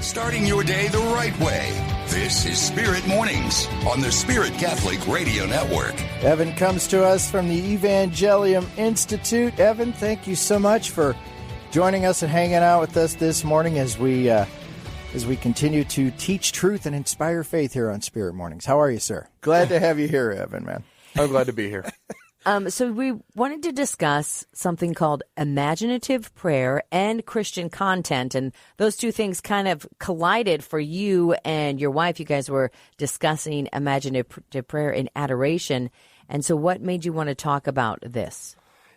starting your day the right way. This is Spirit Mornings on the Spirit Catholic Radio Network. Evan comes to us from the Evangelium Institute. Evan, thank you so much for joining us and hanging out with us this morning as we continue to teach truth and inspire faith here on Spirit Mornings. How are you, sir? Glad to have you here, Evan, man. I'm glad to be here. So we wanted to discuss something called imaginative prayer and Christian content, and those two things kind of collided for you and your wife. You guys were discussing imaginative prayer and adoration, and so what made you want to talk about this?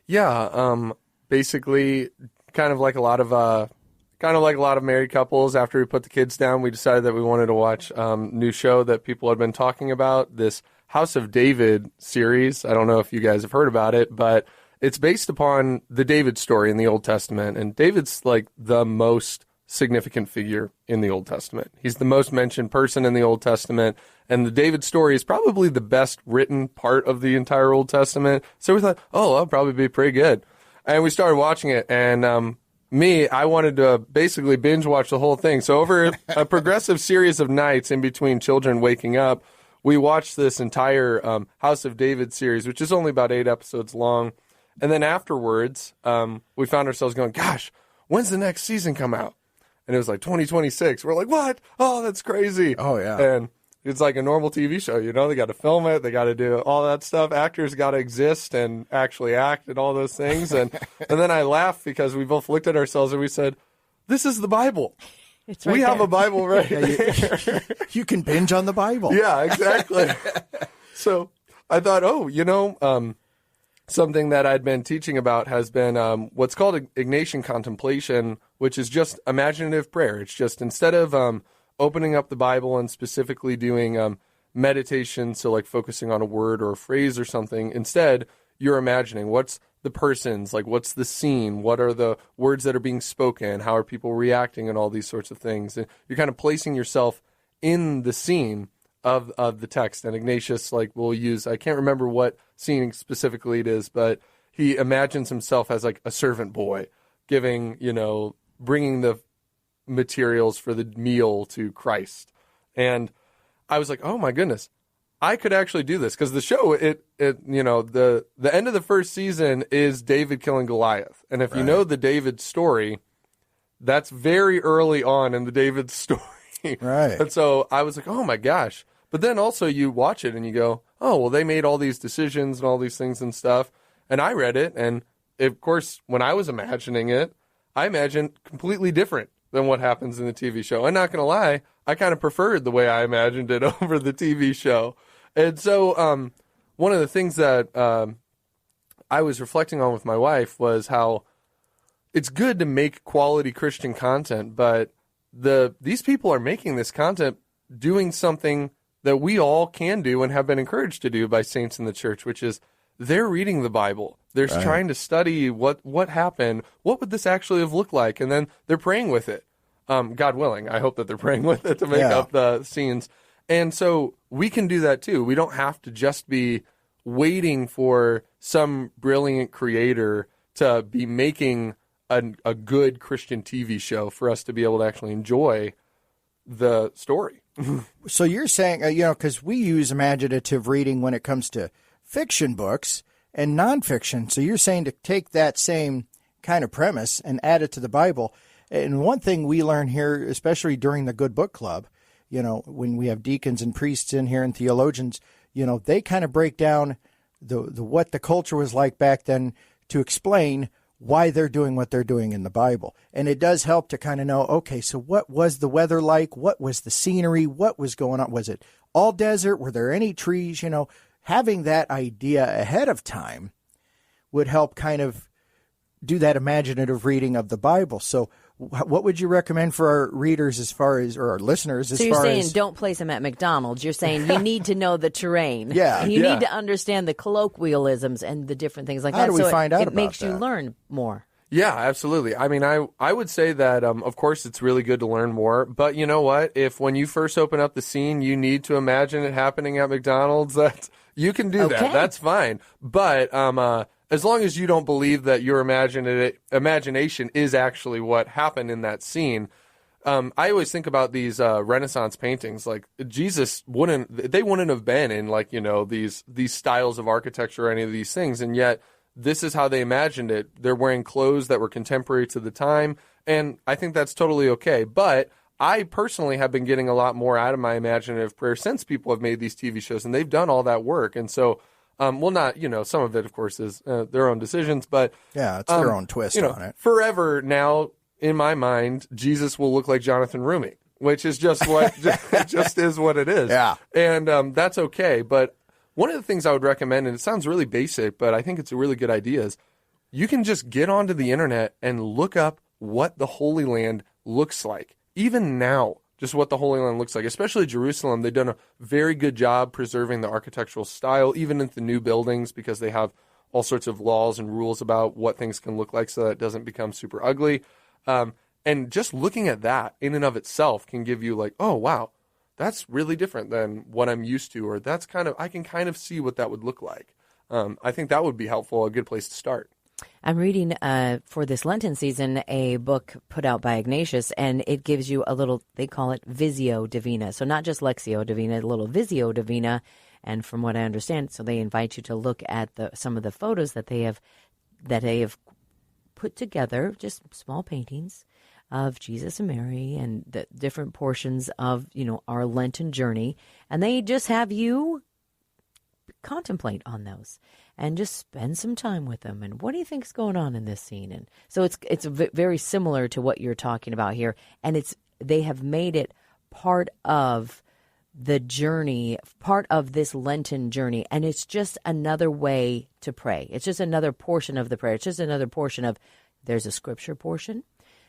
Yeah, basically, kind of like a lot of married couples. After we put the kids down, we decided that we wanted to watch new show that people had been talking about, this House of David series. I don't know if you guys have heard about it, but it's based upon the David story in the Old Testament. And David's like the most significant figure in the Old Testament. He's the most mentioned person in the Old Testament. And the David story is probably the best written part of the entire Old Testament. So we thought, that'll probably be pretty good. And we started watching it. And I wanted to basically binge watch the whole thing. So over a progressive series of nights in between children waking up, we watched this entire House of David series, which is only about 8 episodes long. And then afterwards, we found ourselves going, gosh, when's the next season come out? And it was like 2026. We're like, what? Oh, that's crazy. Oh, yeah. And it's like a normal TV show, you know? They got to film it. They got to do all that stuff. Actors got to exist and actually act and all those things. And then I laughed because we both looked at ourselves and we said, this is the Bible. It's right we there. have a Bible right there. You can binge on the Bible. Yeah, exactly. So I thought, something that I'd been teaching about has been what's called Ignatian contemplation, which is just imaginative prayer. It's just instead of opening up the Bible and specifically doing meditation, so like focusing on a word or a phrase or something, instead you're imagining what's the person's, like what's the scene, what are the words that are being spoken, how are people reacting, and all these sorts of things. And you're kind of placing yourself in the scene of the text. And Ignatius will use, I can't remember what scene specifically it is, but he imagines himself as like a servant boy giving, bringing the materials for the meal to Christ. And I was like, oh my goodness, I could actually do this, because the show, the end of the first season is David killing Goliath. And if you know the David story, that's very early on in the David story. Right. And so I was like, oh my gosh. But then also you watch it and you go, oh, well, they made all these decisions and all these things and stuff. And I read it. And of course, when I was imagining it, I imagined completely different than what happens in the TV show. I'm not going to lie, I kind of preferred the way I imagined it over the TV show. And so one of the things that I was reflecting on with my wife was how it's good to make quality Christian content, but these people are making this content doing something that we all can do and have been encouraged to do by saints in the church, which is they're reading the Bible. They're trying to study what happened, what would this actually have looked like, and then they're praying with it. God willing, I hope that they're praying with it to make up the scenes. And so we can do that too. We don't have to just be waiting for some brilliant creator to be making a good Christian TV show for us to be able to actually enjoy the story. So you're saying, because we use imaginative reading when it comes to fiction books and nonfiction. So you're saying to take that same kind of premise and add it to the Bible. And one thing we learn here, especially during the Good Book Club, when we have deacons and priests in here and theologians, they kind of break down the what the culture was like back then to explain why they're doing what they're doing in the Bible. And it does help to kind of know, okay, so what was the weather like? What was the scenery? What was going on? Was it all desert? Were there any trees? Having that idea ahead of time would help kind of do that imaginative reading of the Bible. So what would you recommend for our readers or our listeners So you're saying don't place them at McDonald's. You're saying you need to know the terrain. Yeah. And you need to understand the colloquialisms and the different things like that. How do we find out about that? It makes you learn more. Yeah, absolutely. I mean, I would say that, of course, it's really good to learn more. But you know what? If when you first open up the scene, you need to imagine it happening at McDonald's, you can do that. That's fine. But as long as you don't believe that your imagination is actually what happened in that scene, I always think about these Renaissance paintings. Like Jesus wouldn't have been in like, these styles of architecture or any of these things, and yet this is how they imagined it. They're wearing clothes that were contemporary to the time, and I think that's totally okay. But I personally have been getting a lot more out of my imaginative prayer since people have made these TV shows, and they've done all that work. And so, not, some of it, of course, is their own decisions, but yeah, it's their own twist on it. Forever now, in my mind, Jesus will look like Jonathan Rumi, which is just what it just is what it is. Yeah, and that's okay. But one of the things I would recommend, and it sounds really basic, but I think it's a really good idea, is you can just get onto the internet and look up what the Holy Land looks like. Even now, just what the Holy Land looks like, especially Jerusalem. They've done a very good job preserving the architectural style, even in the new buildings, because they have all sorts of laws and rules about what things can look like so that it doesn't become super ugly. And just looking at that in and of itself can give you like, oh, wow, that's really different than what I'm used to, or I can kind of see what that would look like. I think that would be helpful, a good place to start. I'm reading for this Lenten season a book put out by Ignatius, and it gives you a little, they call it Visio Divina. So not just Lectio Divina, a little Visio Divina. And from what I understand, so they invite you to look at some of the photos that they have put together, just small paintings of Jesus and Mary and the different portions of, our Lenten journey. And they just have you contemplate on those and just spend some time with them. And what do you think is going on in this scene? And so it's very similar to what you're talking about here. And they have made it part of the journey, part of this Lenten journey. And it's just another way to pray. It's just another portion of the prayer. It's just another portion of, there's a scripture portion,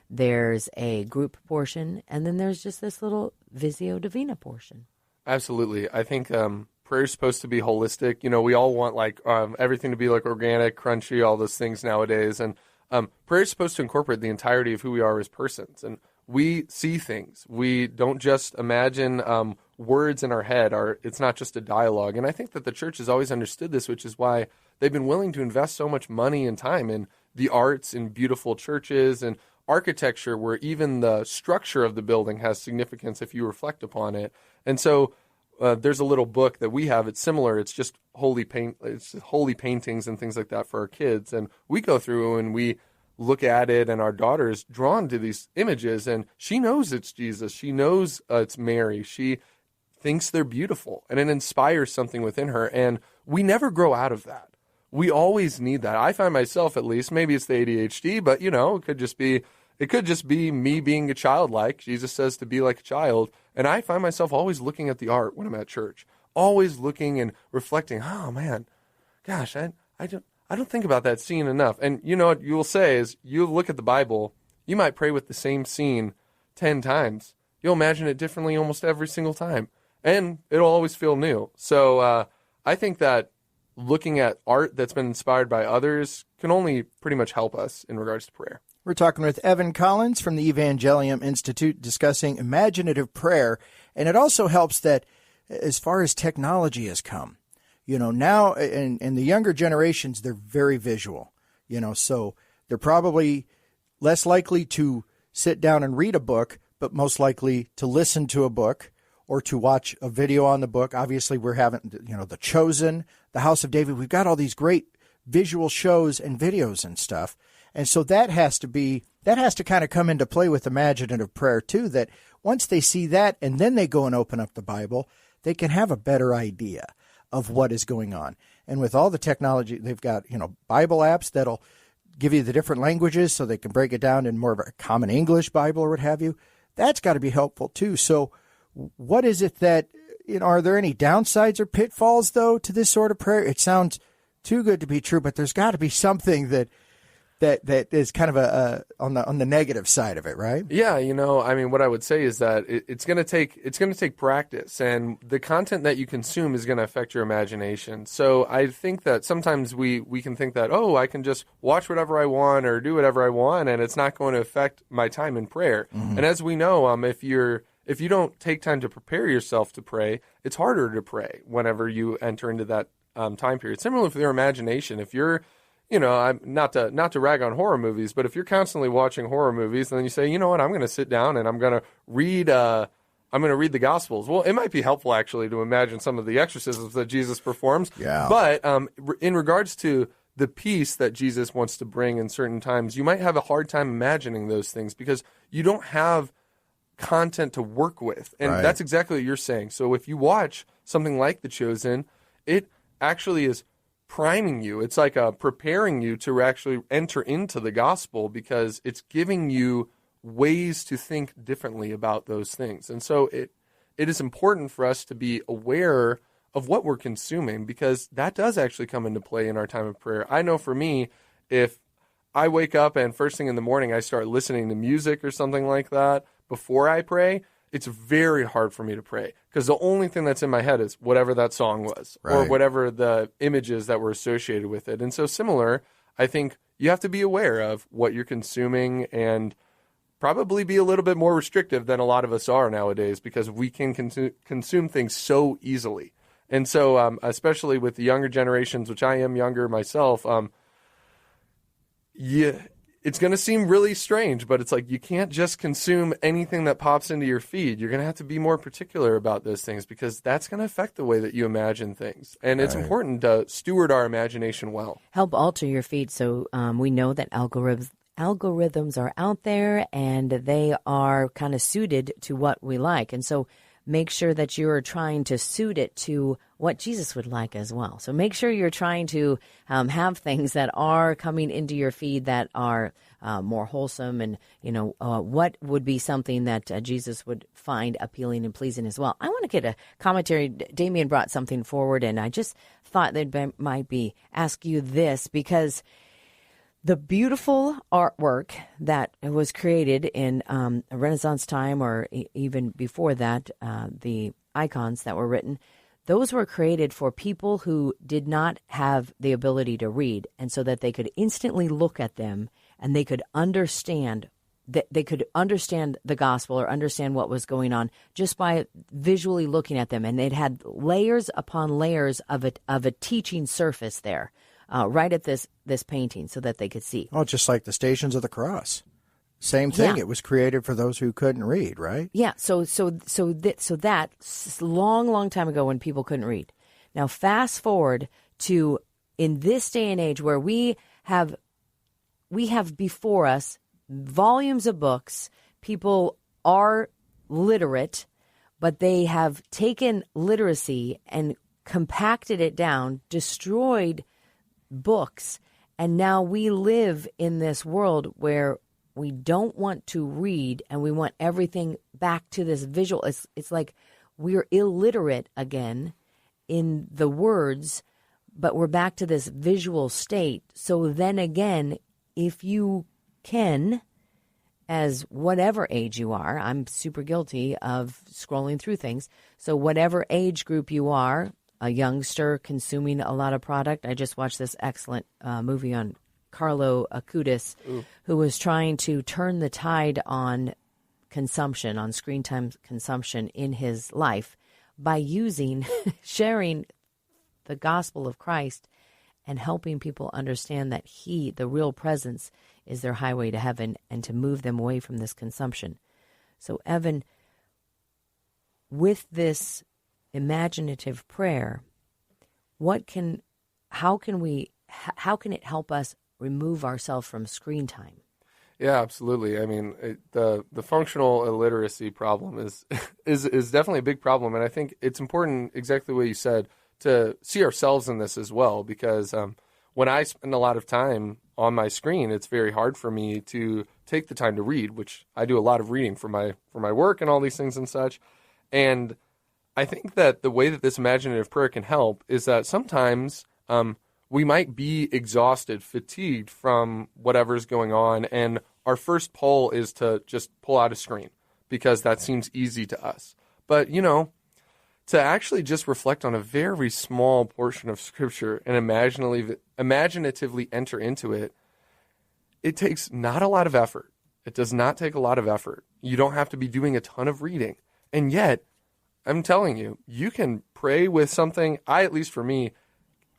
there's a group portion, and then there's just this little Visio Divina portion. Absolutely. I think prayer is supposed to be holistic. We all want like everything to be like organic, crunchy, all those things nowadays. And prayer is supposed to incorporate the entirety of who we are as persons. And we see things. We don't just imagine words in our head. It's not just a dialogue. And I think that the church has always understood this, which is why they've been willing to invest so much money and time in the arts and beautiful churches and architecture, where even the structure of the building has significance if you reflect upon it. And so there's a little book that we have. It's similar. It's just holy paintings and things like that for our kids. And we go through and we look at it, and our daughter's drawn to these images, and she knows it's Jesus. She knows it's Mary. She thinks they're beautiful, and it inspires something within her. And we never grow out of that. We always need that. I find myself, at least, maybe it's the ADHD, but it could just be me being a childlike. Jesus says to be like a child. And I find myself always looking at the art when I'm at church, always looking and reflecting. Oh man, gosh, I don't think about that scene enough. And what you will say is, you look at the Bible, you might pray with the same scene 10 times. You'll imagine it differently almost every single time, and it'll always feel new. So I think that looking at art that's been inspired by others can only pretty much help us in regards to prayer. We're talking with Evan Collins from the _Evangelium Institute discussing imaginative prayer. And it also helps that as far as technology has come, now in the younger generations, they're very visual, so they're probably less likely to sit down and read a book, but most likely to listen to a book or to watch a video on the book. Obviously, we're having, The Chosen, The House of David. We've got all these great visual shows and videos and stuff. And so that has to kind of come into play with imaginative prayer too, that once they see that and then they go and open up the Bible, they can have a better idea of what is going on. And with all the technology, they've got, Bible apps that'll give you the different languages so they can break it down in more of a common English Bible or what have you. That's got to be helpful too. So what is it that, are there any downsides or pitfalls though to this sort of prayer? It sounds too good to be true, but there's got to be something that is kind of on the negative side of it, right? Yeah, what I would say is that it's going to take practice, and the content that you consume is going to affect your imagination. So I think that sometimes we can think that, I can just watch whatever I want or do whatever I want, and it's not going to affect my time in prayer. Mm-hmm. And as we know, if you don't take time to prepare yourself to pray, it's harder to pray whenever you enter into that time period. Similarly with your imagination, if you're I'm not to rag on horror movies, but if you're constantly watching horror movies, and then you say, you know what, I'm going to sit down and I'm going to read the Gospels. Well, it might be helpful actually to imagine some of the exorcisms that Jesus performs. Yeah. But in regards to the peace that Jesus wants to bring in certain times, you might have a hard time imagining those things because you don't have content to work with. And Right. that's exactly what you're saying. So if you watch something like The Chosen, it actually is priming you. It's like preparing you to actually enter into the gospel because it's giving you ways to think differently about those things. And so it is important for us to be aware of what we're consuming because that does actually come into play in our time of prayer. I know for me, if I wake up and first thing in the morning I start listening to music or something like that before I pray, it's very hard for me to pray because the only thing that's in my head is whatever that song was or Right. whatever the images that were associated with it. And so similar, I think you have to be aware of what you're consuming and probably be a little bit more restrictive than a lot of us are nowadays because we can consume things so easily. And so especially with the younger generations, which I am younger myself, it's going to seem really strange, but it's like you can't just consume anything that pops into your feed. You're going to have to be more particular about those things because that's going to affect the way that you imagine things. And it's important to steward our imagination well. Help alter your feed so we know that algorithms are out there and they are kind of suited to what we like. And so make sure that you're trying to suit it to what Jesus would like as well. So make sure you're trying to have things that are coming into your feed that are more wholesome and, what would be something that Jesus would find appealing and pleasing as well. I want to get a commentary. Damien brought something forward, and I just thought that might be ask you this because the beautiful artwork that was created in a Renaissance time or even before that, the icons that were written, those were created for people who did not have the ability to read, and so that they could instantly look at them and they could understand the gospel or understand what was going on just by visually looking at them. And it had layers upon layers of a teaching surface there. Right at this painting so that they could see. Oh, just like the Stations of the Cross. Same thing. Yeah. It was created for those who couldn't read, right? Yeah. So that long time ago when people couldn't read. Now fast forward to in this day and age where we have before us volumes of books. People are literate, but they have taken literacy and compacted it down, destroyed books, and now we live in this world where we don't want to read and we want everything back to this visual. It's like we're illiterate again in the words, but we're back to this visual state. So then again, if you can, as whatever age you are, I'm super guilty of scrolling through things. So whatever age group you are, a youngster consuming a lot of product. I just watched this excellent movie on Carlo Acutis, who was trying to turn the tide on consumption, on screen time consumption in his life by sharing the gospel of Christ and helping people understand that the real presence, is their highway to heaven and to move them away from this consumption. So, Evan, with this imaginative prayer, how can it help us remove ourselves from screen time? Yeah, absolutely. I mean, the functional illiteracy problem is definitely a big problem, and I think it's important, exactly what you said, to see ourselves in this as well. Because when I spend a lot of time on my screen, it's very hard for me to take the time to read, which I do a lot of reading for my work and all these things and such. And I think that the way that this imaginative prayer can help is that sometimes we might be exhausted, fatigued from whatever's going on, and our first pull is to just pull out a screen because that seems easy to us. But, to actually just reflect on a very small portion of Scripture and imaginatively enter into it, it takes not a lot of effort. It does not take a lot of effort. You don't have to be doing a ton of reading. And yet, I'm telling you, you can pray with something. At least for me,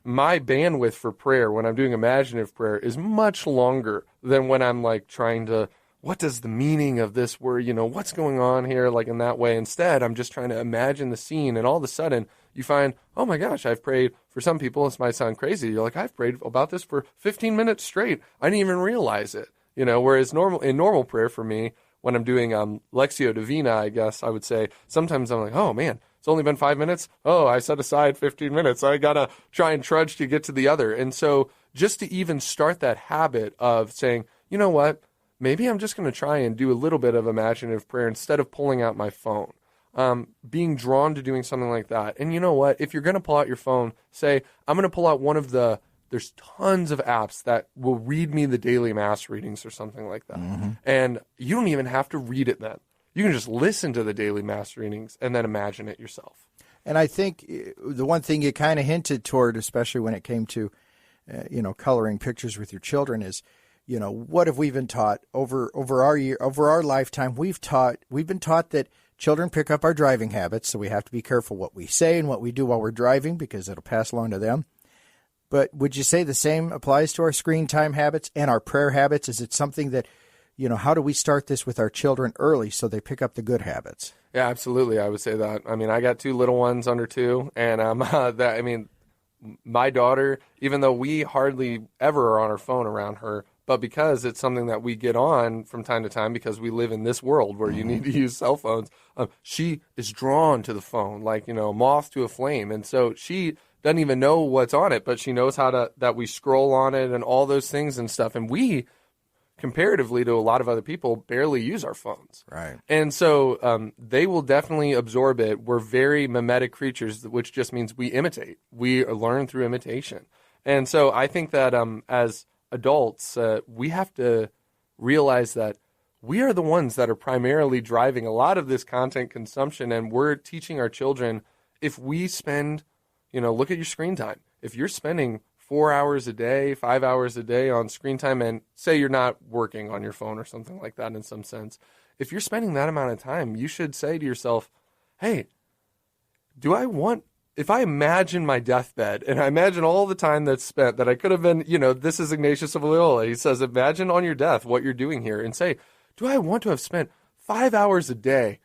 my bandwidth for prayer when I'm doing imaginative prayer is much longer than when I'm like trying to, what does the meaning of this word, what's going on here, like in that way. Instead, I'm just trying to imagine the scene, and all of a sudden you find, oh my gosh, I've prayed, for some people this might sound crazy, you're like, I've prayed about this for 15 minutes straight. I didn't even realize it, whereas in normal prayer for me, when I'm doing Lectio Divina, I guess I would say, sometimes I'm like, oh man, it's only been 5 minutes. Oh, I set aside 15 minutes. I got to try and trudge to get to the other. And so just to even start that habit of saying, you know what, maybe I'm just going to try and do a little bit of imaginative prayer instead of pulling out my phone. Being drawn to doing something like that. And you know what, if you're going to pull out your phone, say, I'm going to pull out one of there's tons of apps that will read me the daily mass readings or something like that. Mm-hmm. And you don't even have to read it then. You can just listen to the daily mass readings and then imagine it yourself. And I think the one thing you kind of hinted toward, especially when it came to, coloring pictures with your children, is, what have we been taught over our lifetime? We've been taught that children pick up our driving habits, so we have to be careful what we say and what we do while we're driving because it'll pass along to them. But would you say the same applies to our screen time habits and our prayer habits? Is it something that, how do we start this with our children early so they pick up the good habits? Yeah, absolutely. I would say that. I mean, I got 2 little ones under 2, and my daughter, even though we hardly ever are on our phone around her, but because it's something that we get on from time to time because we live in this world where you need to use cell phones, she is drawn to the phone like, moth to a flame. And so she doesn't even know what's on it, but she knows that we scroll on it and all those things and stuff. And we, comparatively to a lot of other people, barely use our phones. Right. And so they will definitely absorb it. We're very mimetic creatures, which just means we imitate. We learn through imitation. And so I think that as adults, we have to realize that we are the ones that are primarily driving a lot of this content consumption, and we're teaching our children, if we spend, look at your screen time. If you're spending 4 hours a day, 5 hours a day on screen time, and say you're not working on your phone or something like that in some sense, if you're spending that amount of time, you should say to yourself, hey, if I imagine my deathbed, and I imagine all the time that's spent, that I could have been, this is Ignatius of Loyola. He says, imagine on your death what you're doing here, and say, do I want to have spent 5 hours a day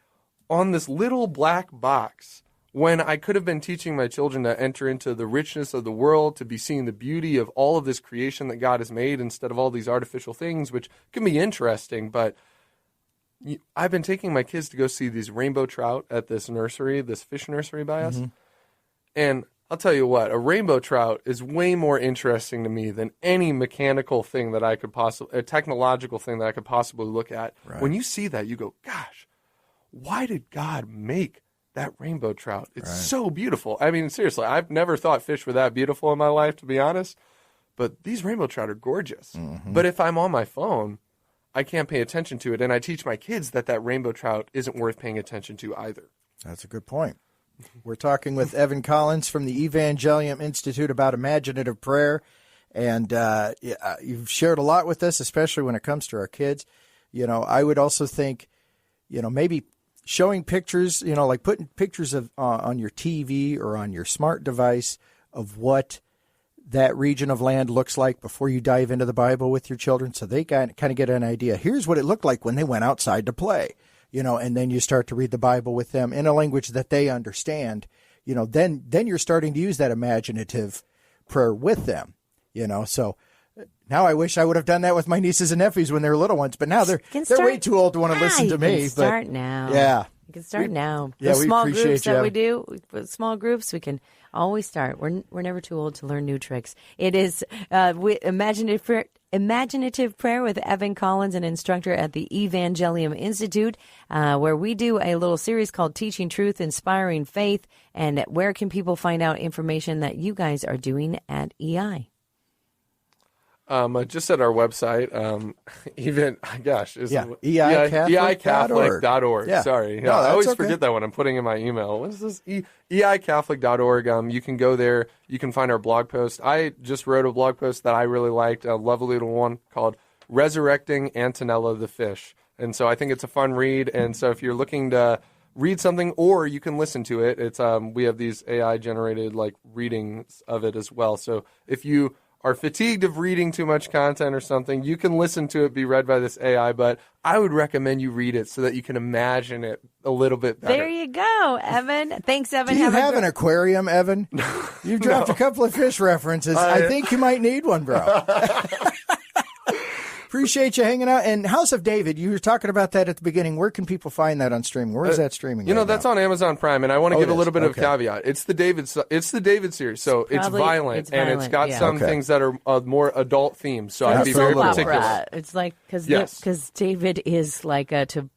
on this little black box when I could have been teaching my children to enter into the richness of the world, to be seeing the beauty of all of this creation that God has made instead of all these artificial things, which can be interesting. But I've been taking my kids to go see these rainbow trout at this nursery, this fish nursery by us. And I'll tell you what, a rainbow trout is way more interesting to me than any mechanical thing that I could a technological thing that I could possibly look at. Right. When you see that, you go, gosh, why did God make that rainbow trout? It's so beautiful. I mean, seriously, I've never thought fish were that beautiful in my life, to be honest. But these rainbow trout are gorgeous. Mm-hmm. But if I'm on my phone, I can't pay attention to it. And I teach my kids that rainbow trout isn't worth paying attention to either. That's a good point. We're talking with Evan Collins from the _Evangelium Institute about imaginative prayer. And you've shared a lot with us, especially when it comes to our kids. I would also think, maybe showing pictures, like putting pictures of on your TV or on your smart device of what that region of land looks like before you dive into the Bible with your children, so they kind of get an idea. Here's what it looked like when they went outside to play, and then you start to read the Bible with them in a language that they understand. Then you're starting to use that imaginative prayer with them. So now I wish I would have done that with my nieces and nephews when they were little ones, but now they're way too old to want to listen to me. Start now. Yeah. You can start now. Yeah, the small appreciate groups you. that we do, with small groups, we can always start. We're never too old to learn new tricks. It is imaginative prayer with Evan Collins, an instructor at the Evangelium Institute, where we do a little series called Teaching Truth, Inspiring Faith. And where can people find out information that you guys are doing at EI? Just at our website, EICatholic.org. Yeah. Sorry. No, I always okay. forget that when I'm putting in my email. What is this? EICatholic.org. You can go there. You can find our blog post. I just wrote a blog post that I really liked, a lovely little one called Resurrecting Antonella the Fish. And so I think it's a fun read. And so if you're looking to read something, or you can listen to it. It's we have these AI generated like readings of it as well. So if you are fatigued of reading too much content or something, you can listen to it be read by this AI, but I would recommend you read it so that you can imagine it a little bit better. There you go, Evan. Thanks, Evan. Do you have an aquarium, Evan? You've dropped a couple of fish references. I think you might need one, bro. Appreciate you hanging out. And House of David, you were talking about that at the beginning. Where can people find that on streaming? Where is that streaming? That's on Amazon Prime, and I want to give a little bit of caveat. It's the David series, so it's violent, and it's got some things that are more adult themes. So I'd be very particular. It's like because David is like to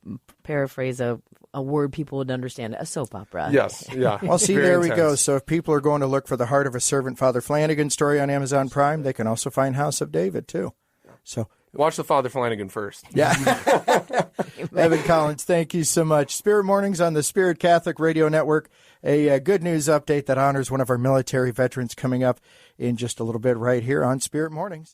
paraphrase a word people would understand, a soap opera. Yes, yeah. Well, see, there we go. So if people are going to look for the Heart of a Servant, Father Flanagan story on Amazon Prime, they can also find House of David too. So watch the Father Flanagan first. Yeah. Evan Collins, thank you so much. Spirit Mornings on the Spirit Catholic Radio Network. A good news update that honors one of our military veterans coming up in just a little bit right here on Spirit Mornings.